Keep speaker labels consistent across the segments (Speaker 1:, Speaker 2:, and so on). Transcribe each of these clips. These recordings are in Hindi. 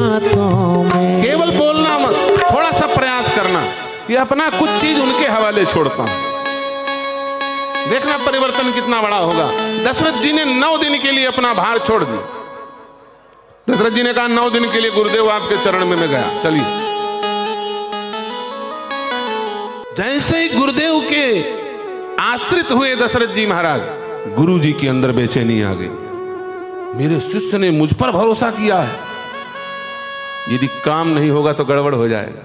Speaker 1: बातों में।
Speaker 2: केवल बोलना मत, थोड़ा सा प्रयास करना। ये अपना कुछ चीज उनके हवाले छोड़ता हूं, देखना परिवर्तन कितना बड़ा होगा। दशरथ जी ने 9 दिन के लिए अपना भार छोड़ दिया। दशरथ जी ने कहा 9 दिन के लिए गुरुदेव आपके चरण में मैं गया, चलिए। जैसे ही गुरुदेव के आश्रित हुए दशरथ जी महाराज, गुरु जी के अंदर बेचैनी आ गई। मेरे शिष्य ने मुझ पर भरोसा किया है, यदि काम नहीं होगा तो गड़बड़ हो जाएगा।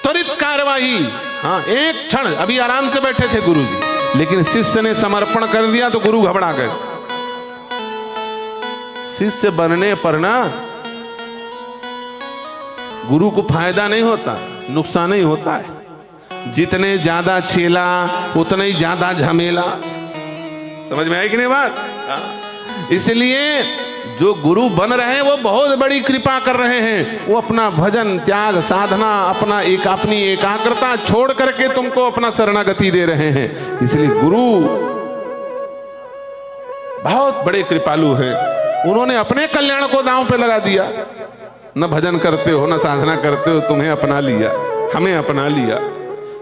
Speaker 2: त्वरित कार्रवाई। हाँ, एक क्षण, अभी आराम से बैठे थे गुरु जी, लेकिन शिष्य ने समर्पण कर दिया तो गुरु घबरा गए। शिष्य बनने पर ना गुरु को फायदा नहीं होता, नुकसान ही होता है। जितने ज्यादा चेला उतने ही ज्यादा झमेला। समझ में आई कि नहीं बात? इसलिए जो गुरु बन रहे हैं वो बहुत बड़ी कृपा कर रहे हैं। वो अपना भजन, त्याग, साधना, अपनी एकाग्रता छोड़ करके तुमको अपना शरणागति दे रहे हैं। इसलिए गुरु बहुत बड़े कृपालु हैं। उन्होंने अपने कल्याण को दांव पे लगा दिया। न भजन करते हो, न साधना करते हो, तुम्हें अपना लिया, हमें अपना लिया।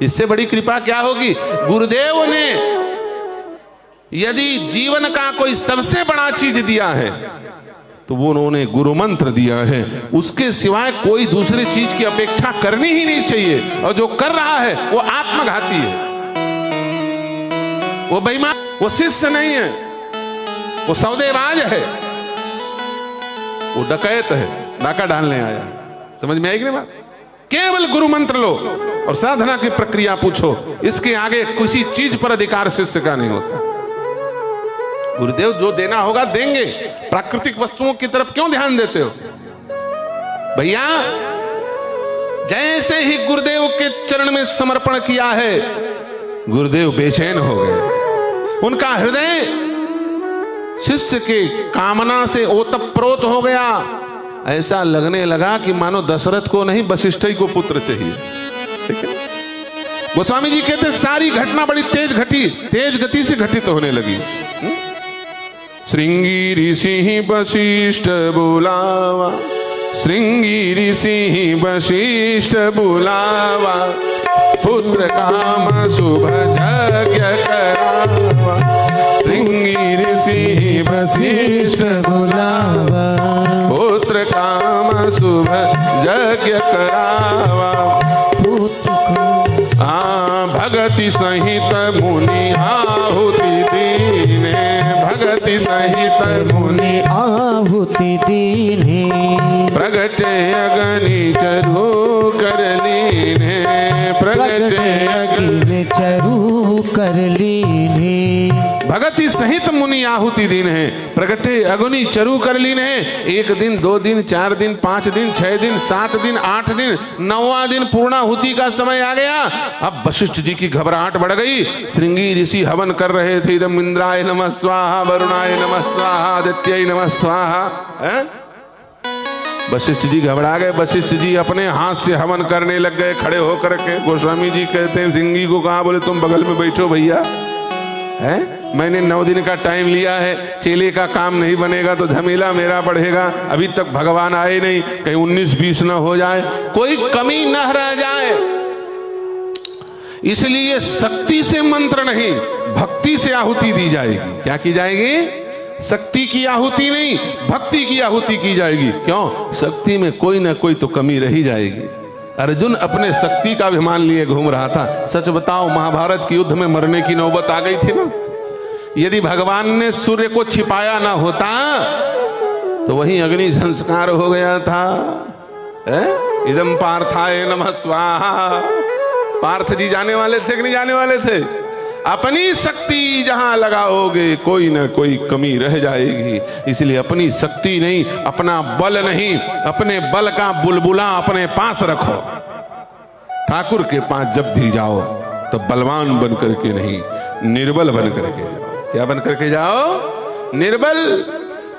Speaker 2: इससे बड़ी कृपा क्या होगी? गुरुदेव ने यदि जीवन का कोई सबसे बड़ा चीज दिया है तो वो उन्होंने गुरु मंत्र दिया है। उसके सिवाय कोई दूसरी चीज की अपेक्षा करनी ही नहीं चाहिए। और जो कर रहा है वो आत्मघाती है, वो बेईमान, वो शिष्य नहीं है, वो सौदेबाज है, वो डकैत है, डाका डालने आया। समझ में आएगी ना बात? केवल गुरु मंत्र लो और साधना की प्रक्रिया पूछो, इसके आगे किसी चीज पर अधिकार शिष्य का नहीं होता। गुरुदेव जो देना होगा देंगे। प्राकृतिक वस्तुओं की तरफ क्यों ध्यान देते हो भैया? जैसे ही गुरुदेव के चरण में समर्पण किया है, गुरुदेव बेचैन हो गए। उनका हृदय शिष्य के कामना से ओतप्रोत हो गया। ऐसा लगने लगा कि मानो दशरथ को नहीं वशिष्ठ ही को पुत्र चाहिए। ठीक है? गोस्वामी जी कहते सारी घटना बड़ी तेज गति से घटित होने लगी। श्रृंगी ऋषि वशिष्ठ बुलावा, श्रृंगी ऋषि वशिष्ठ बुलावा, पुत्र काम शुभ यज्ञ करावा। श्रृंगी ऋषि वशिष्ठ बुलावा, पुत्र काम शुभ यज्ञ करावा। भगति सहित मुनि आहुति दीने, भगति सहित मुनि
Speaker 1: आहुति दीने,
Speaker 2: प्रगटे अग्नि चरु कर लीने, प्रगटे अग्नि
Speaker 1: चरु कर लीने।
Speaker 2: भगति सहित मुनि आहुति दिन है, प्रगटे अग्नि चरु कर लीन है। 1 दिन, 2 दिन, 4 दिन, 5 दिन, 6 दिन, 7 दिन, 8 दिन, 9वां दिन पूर्णाहुति का समय आ गया। अब वशिष्ठ जी की घबराहट बढ़ गई। श्रृंगी ऋषि हवन कर रहे थे। इदम इंद्राय नमः स्वाहा, वरुणाय नमः स्वाहा, आदित्याय नमः स्वाहा। वशिष्ठ जी घबरा गए। वशिष्ठ जी अपने हाथ से हवन करने लग गए खड़े होकर के। गोस्वामी जी कहते हैं श्रृंगी को कहा, बोले तुम बगल में बैठो भैया, है मैंने 9 दिन का टाइम लिया है, चेले का काम नहीं बनेगा तो झमेला मेरा बढ़ेगा। अभी तक भगवान आए नहीं, कहीं 19-20 न हो जाए, कोई कमी न रह जाए। इसलिए शक्ति से मंत्र नहीं, भक्ति से आहुति दी जाएगी। क्या की जाएगी? शक्ति की आहुति नहीं, भक्ति की आहुति की जाएगी। क्यों? शक्ति में कोई ना कोई तो कमी रही जाएगी। अर्जुन अपने शक्ति का अभिमान लिए घूम रहा था। सच बताओ, महाभारत के युद्ध में मरने की नौबत आ गई थी ना। यदि भगवान ने सूर्य को छिपाया ना होता तो वहीं अग्नि संस्कार हो गया था। इदम पार्थाय नमः स्वाहा। पार्थ जी जाने वाले थे कि नहीं जाने वाले थे? अपनी शक्ति जहां लगाओगे कोई ना कोई कमी रह जाएगी। इसलिए अपनी शक्ति नहीं, अपना बल नहीं, अपने बल का बुलबुला अपने पास रखो। ठाकुर के पास जब भी जाओ तो बलवान बन करके नहीं, निर्बल बन करके जाओ। क्या बन करके जाओ? निर्बल।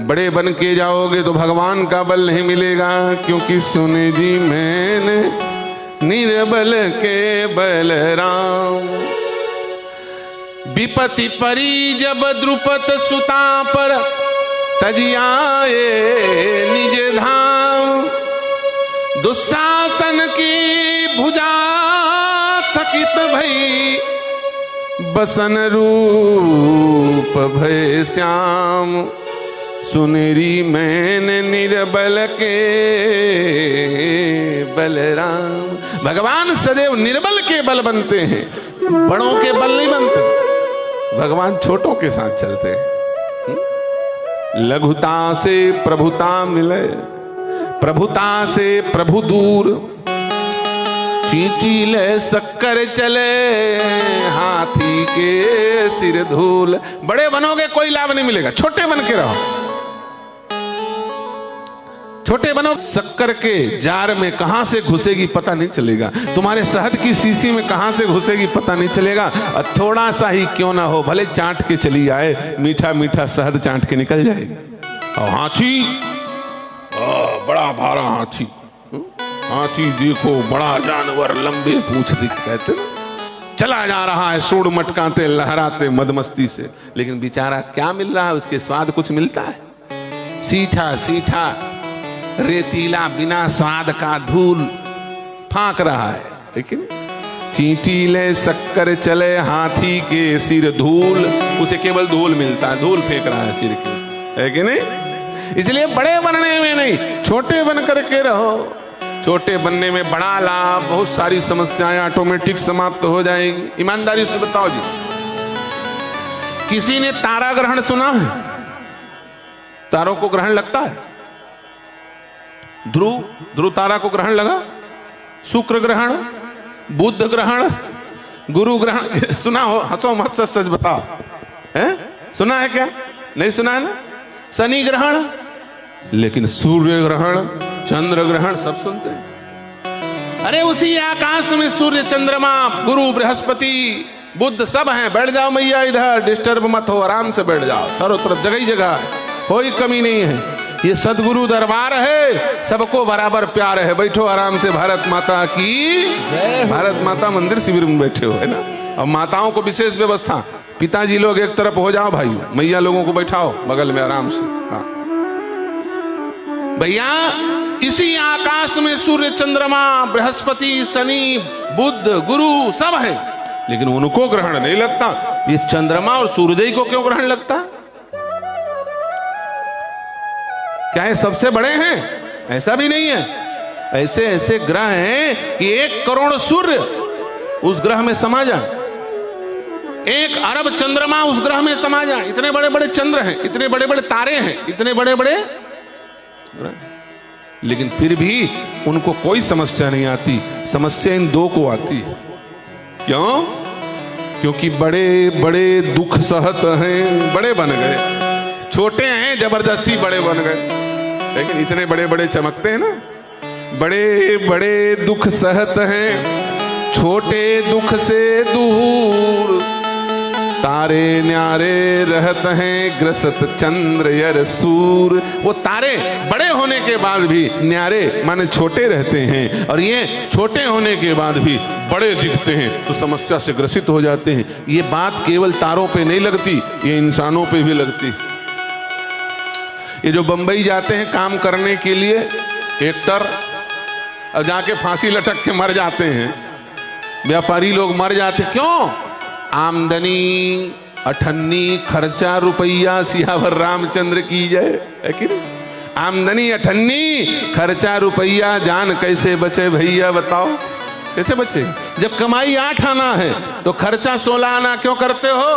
Speaker 2: बड़े बन के जाओगे तो भगवान का बल नहीं मिलेगा। क्योंकि सुने जी मैंने निर्बल के बलराम। विपत्ति परी जब द्रुपद सुता पर, तजियाए निज धाम। दुशासन की भुजा थकित भई, बसन रूप भय श्याम, सुनेरी मैंने निर्बल के बलराम। भगवान सदैव निर्बल के बल बनते हैं, बड़ों के बल नहीं बनते। भगवान छोटों के साथ चलते हैं। लघुता से प्रभुता मिले, प्रभुता से प्रभु दूर, चींटी ले शक्कर चले, हाथी के सिर धूल। बड़े बनोगे कोई लाभ नहीं मिलेगा, छोटे बन के रहो। छोटे बनो, शक्कर के जार में कहां से घुसेगी पता नहीं चलेगा, तुम्हारे शहद की शीशी में कहां से घुसेगी पता नहीं चलेगा। और थोड़ा सा ही क्यों ना हो, भले चाट के चली आए, मीठा मीठा शहद चाट के निकल जाएगा। और हाथी, बड़ा भारा हाथी, हाथी देखो बड़ा जानवर, लंबे पूंछ दिख, कहते चला जा रहा है सूंड मटकाते लहराते मदमस्ती से, लेकिन बेचारा क्या मिल रहा है, उसके स्वाद कुछ मिलता है? सीठा सीठा रेतीला बिना स्वाद का धूल फांक रहा है। लेकिन चींटी ले शक्कर चले, हाथी के सिर धूल, उसे केवल धूल मिलता है, धूल फेंक रहा है सिर के, है कि नहीं? इसलिए बड़े बनने में नहीं, छोटे बन करके रहो। छोटे बनने में बड़ा लाभ, बहुत सारी समस्याएं ऑटोमेटिक समाप्त हो जाएगी। ईमानदारी से बताओ जी, किसी ने तारा ग्रहण सुना है? तारों को ग्रहण लगता है? ध्रुव तारा को ग्रहण लगा, शुक्र ग्रहण, बुध ग्रहण, गुरु ग्रहण सुना हो? हंसो मत, सच बताओ, है? सुना है क्या? नहीं सुना है ना? शनि ग्रहण, लेकिन सूर्य ग्रहण, चंद्र ग्रहण सब सुनते हैं। अरे उसी आकाश में सूर्य, चंद्रमा, गुरु, बृहस्पति, बुध सब हैं। बैठ जाओ मैया, इधर डिस्टर्ब मत हो, आराम से बैठ जाओ, चारों तरफ जगह ही जगह है, कोई कमी नहीं है। ये सदगुरु दरबार है, सबको बराबर प्यार है। बैठो आराम से, भारत माता की, भारत माता मंदिर शिविर में बैठे हो, है ना? और माताओं को विशेष व्यवस्था, पिताजी लोग एक तरफ हो जाओ भाई, मैया लोगों को बैठाओ बगल में आराम से। हाँ भैया, इसी आकाश में सूर्य, चंद्रमा, बृहस्पति, शनि, बुध, गुरु सब है, लेकिन उनको ग्रहण नहीं लगता। ये चंद्रमा और सूर्य को क्यों ग्रहण लगता? क्या ये सबसे बड़े हैं? ऐसा भी नहीं है। ऐसे ऐसे ग्रह हैं कि 1 करोड़ सूर्य उस ग्रह में समा जाए, 1 अरब चंद्रमा उस ग्रह में समा जाए। इतने बड़े बड़े चंद्र हैं, इतने बड़े बड़े तारे हैं, इतने बड़े बड़े, लेकिन फिर भी उनको कोई समस्या नहीं आती। समस्या इन 2 को आती है। क्यों? क्योंकि बड़े बड़े दुख सहत हैं, बड़े बन गए। छोटे हैं, जबरदस्ती बड़े बन गए, लेकिन इतने बड़े बड़े चमकते हैं ना। बड़े बड़े दुख सहत हैं, छोटे दुख से दूर, तारे न्यारे रहत हैं, ग्रसत चंद्र यर सूर। वो तारे बड़े होने के बाद भी न्यारे माने छोटे रहते हैं, और ये छोटे होने के बाद भी बड़े दिखते हैं, तो समस्या से ग्रसित हो जाते हैं। ये बात केवल तारों पे नहीं लगती, ये इंसानों पे भी लगती। ये जो बंबई जाते हैं काम करने के लिए एक्टर, और जाके फांसी लटक के मर जाते हैं, व्यापारी लोग मर जाते, क्यों? आमदनी अठन्नी, खर्चा रुपया, सियावर रामचंद्र की जय, है कि नहीं? आमदनी अठन्नी, खर्चा रुपया, जान कैसे बचे भैया बताओ, कैसे बचे? जब कमाई 8 आना है तो खर्चा 16 आना क्यों करते हो?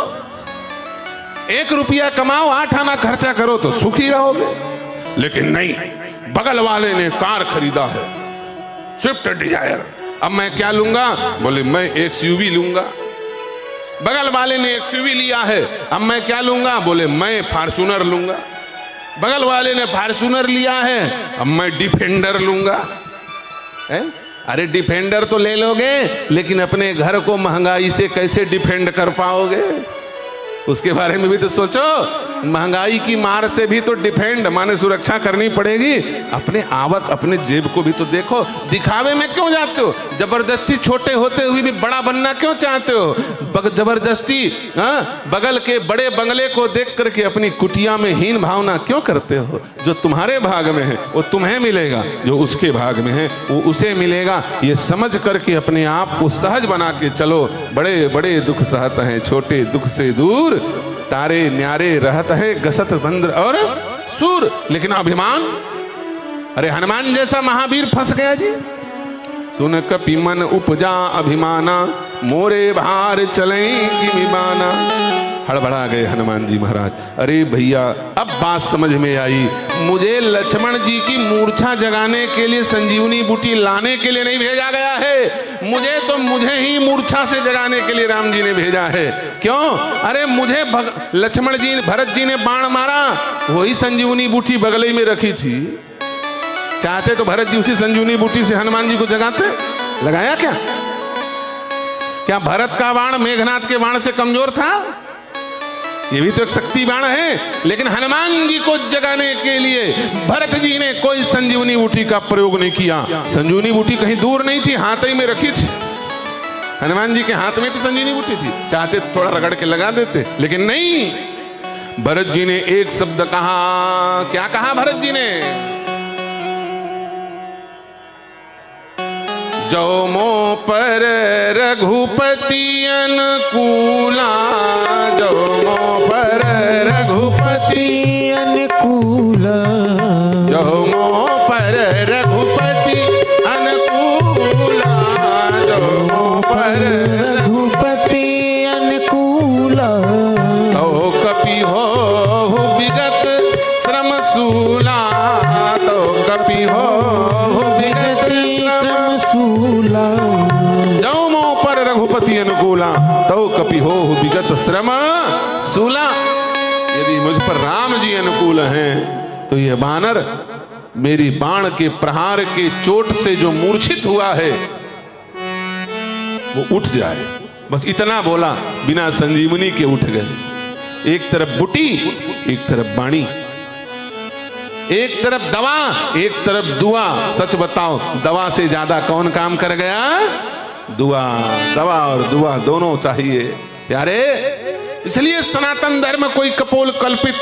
Speaker 2: 1 रुपया कमाओ, 8 आना खर्चा करो तो सुखी रहोगे। लेकिन नहीं, बगल वाले ने कार खरीदा है, स्विफ्ट डिजायर, अब मैं क्या लूंगा? बोले मैं XUV लूंगा। बगल वाले ने XUV लिया है, अब मैं क्या लूंगा? बोले मैं फॉर्च्यूनर लूंगा। बगल वाले ने फॉर्च्यूनर लिया है, अब मैं डिफेंडर लूंगा। अरे डिफेंडर तो ले लोगे, लेकिन अपने घर को महंगाई से कैसे डिफेंड कर पाओगे? उसके बारे में भी तो सोचो। महंगाई की मार से भी तो डिफेंड माने सुरक्षा करनी पड़ेगी। अपने आवक अपने जेब को भी तो देखो। दिखावे में क्यों जाते हो? जबरदस्ती छोटे होते हुए भी बड़ा बनना क्यों चाहते हो? जबरदस्ती बगल के बड़े बंगले को देख करके अपनी कुटिया में हीन भावना क्यों करते हो? जो तुम्हारे भाग में है वो तुम्हें मिलेगा, जो उसके भाग में है वो उसे मिलेगा। ये समझ करके अपने आप को सहज बना के चलो। बड़े बड़े दुख सहत हैं, छोटे दुख से दूर, तारे न्यारे रहत है गसत बंद्र और सूर। लेकिन अभिमान, अरे हनुमान जैसा महावीर फंस गया जी। सुन कपि मन उपजा अभिमाना, मोरे भार चले की विमाना। हड़बड़ा गए हनुमान जी महाराज। अरे भैया अब बात समझ में आई, मुझे लक्ष्मण जी की मूर्छा जगाने के लिए संजीवनी बूटी लाने के लिए नहीं भेजा गया है। मुझे ही मूर्छा से जगाने के लिए राम जी ने भेजा है। क्यों? अरे मुझे लक्ष्मण जी भरत जी ने बाण मारा, वही संजीवनी बूटी बगले में रखी थी। चाहते तो भरत जी उसी संजीवनी बूटी से हनुमान जी को जगाते। लगाया क्या? क्या भरत का बाण मेघनाथ के बाण से कमजोर था? ये भी तो एक शक्ति बाण है। लेकिन हनुमान जी को जगाने के लिए भरत जी ने कोई संजीवनी बूटी का प्रयोग नहीं किया। संजीवनी बूटी कहीं दूर नहीं थी, हाथ ही में रखी थी। हनुमान जी के हाथ में तो संजीवनी बूटी थी, चाहते थोड़ा रगड़ के लगा देते, लेकिन नहीं। भरत जी ने एक शब्द कहा। क्या कहा भरत जी ने? जो मो पर रघुपति अनुकूला, जो मो पर रघुपति
Speaker 1: अनुकूला,
Speaker 2: जो मो पर रघुपति अनुकूला, जो मो पर
Speaker 1: रघुपति अनुकूला।
Speaker 2: तो कपि हो विगत श्रम सूला, तो कपि हो विगत श्रम
Speaker 1: सूला।
Speaker 2: जो मो पर रघुपति अनुकूला, तो कपि हो विगत श्रम सूला। यदि मुझ पर राम जी अनुकूल हैं तो यह बानर मेरी बाण के प्रहार के चोट से जो मूर्छित हुआ है वो उठ जाए। बस इतना बोला, बिना संजीवनी के उठ गए। एक तरफ बुटी, एक तरफ बाणी, एक तरफ दवा, एक तरफ दुआ। सच बताओ, दवा से ज्यादा कौन काम कर गया? दुआ। दवा और दुआ दोनों चाहिए प्यारे। इसलिए सनातन धर्म कोई कपोल कल्पित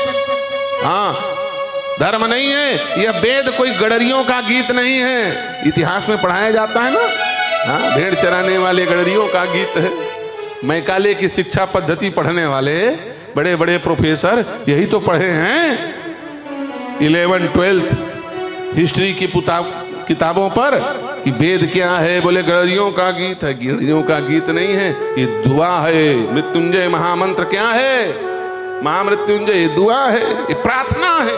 Speaker 2: धर्म नहीं है। यह वेद कोई गडरियों का गीत नहीं है। इतिहास में पढ़ाया जाता है ना, भेड़ चराने वाले गडरियों का गीत है। मैकाले की शिक्षा पद्धति पढ़ने वाले बड़े बड़े प्रोफेसर यही तो पढ़े हैं 11th-12th हिस्ट्री की किताबों पर कि वेद क्या है। बोले गडरियों का गीत है। गडरियों का गीत नहीं है, ये दुआ है। मृत्युंजय महामंत्र क्या है? महामृत्युंजय, ये दुआ है, ये प्रार्थना है।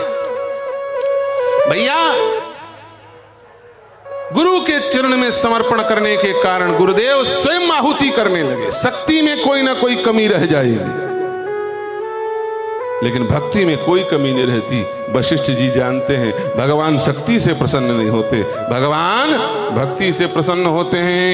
Speaker 2: भैया गुरु के चरण में समर्पण करने के कारण गुरुदेव स्वयं आहुति करने लगे। शक्ति में कोई ना कोई कमी रह जाएगी, लेकिन भक्ति में कोई कमी नहीं रहती। वशिष्ठ जी जानते हैं भगवान शक्ति से प्रसन्न नहीं होते, भगवान भक्ति से प्रसन्न होते हैं।